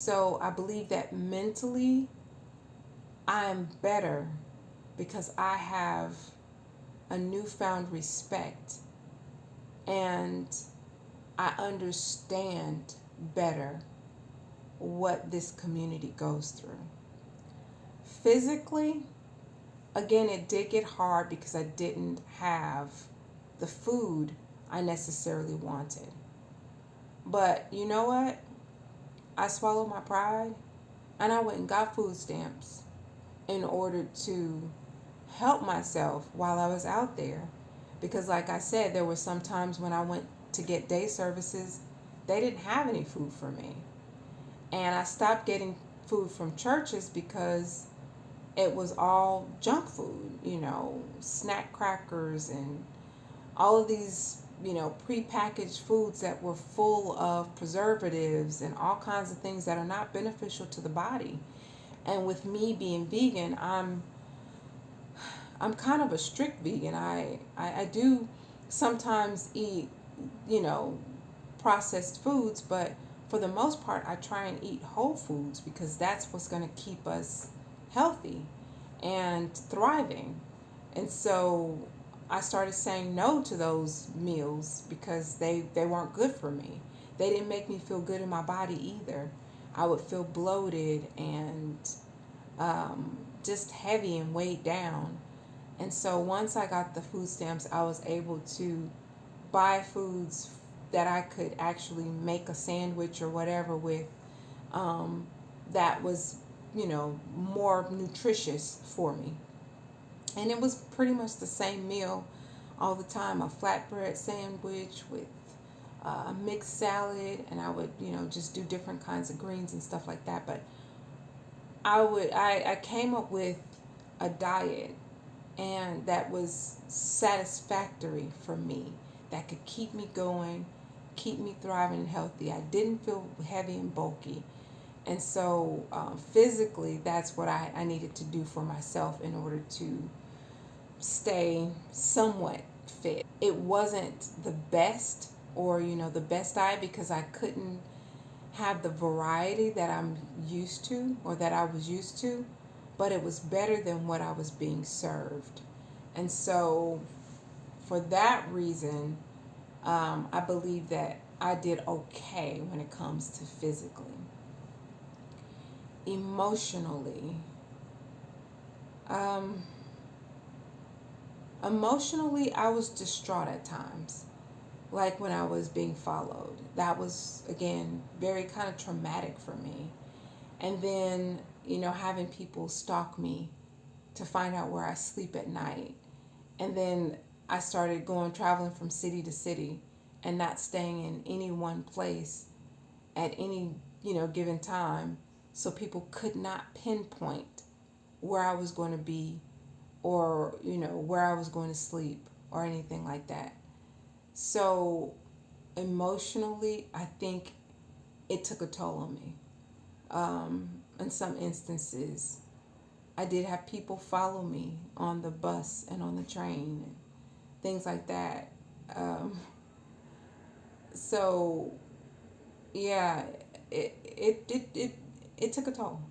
So I believe that mentally I'm better because I have a newfound respect and I understand better what this community goes through. Physically, again, it did get hard because I didn't have the food I necessarily wanted. But you know what? I swallowed my pride and I went and got food stamps in order to help myself while I was out there. Because, like I said, there were some times when I went to get day services, they didn't have any food for me. And I stopped getting food from churches because it was all junk food, snack crackers and all of these, prepackaged foods that were full of preservatives and all kinds of things that are not beneficial to the body. And with me being vegan, I'm kind of a strict vegan. I do sometimes eat, you know, processed foods, but for the most part, I try and eat whole foods because that's what's going to keep us healthy and thriving. And so I started saying no to those meals because they weren't good for me. They didn't make me feel good in my body either. I would feel bloated and just heavy and weighed down. And so once I got the food stamps, I was able to buy foods that I could actually make a sandwich or whatever with, that was, more nutritious for me. And it was pretty much the same meal all the time, a flatbread sandwich with a mixed salad, and I would, just do different kinds of greens and stuff like that. But I came up with a diet and that was satisfactory for me, that could keep me going, keep me thriving and healthy. I didn't feel heavy and bulky. And so physically, that's what I needed to do for myself in order to stay somewhat fit. It wasn't the best or, the best diet because I couldn't have the variety that I'm used to or that I was used to, but it was better than what I was being served. And so, for that reason, I believe that I did okay when it comes to physically. Emotionally, um, emotionally, I was distraught at times, like when I was being followed. That was, again, very kind of traumatic for me. And then, having people stalk me to find out where I sleep at night. And then I started going traveling from city to city and not staying in any one place at any, given time. So people could not pinpoint where I was going to be or, where I was going to sleep or anything like that. So emotionally, I think it took a toll on me. In some instances, I did have people follow me on the bus and on the train and things like that. Um, so yeah, it took a toll.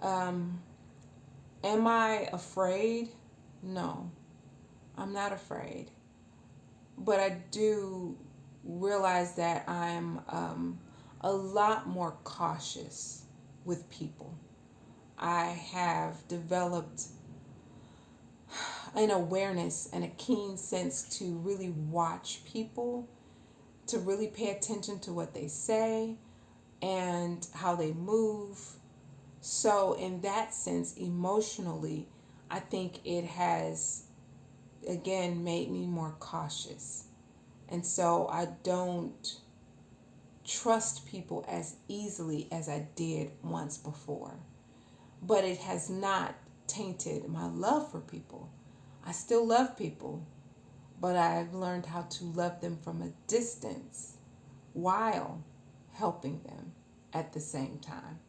Um, am I afraid? No, I'm not afraid. But I do realize that I'm a lot more cautious with people. I have developed an awareness and a keen sense to really watch people, to really pay attention to what they say and how they move. So, in that sense, emotionally, I think it has, again, made me more cautious. And so I don't trust people as easily as I did once before. But it has not tainted my love for people. I still love people, but I've learned how to love them from a distance while helping them at the same time.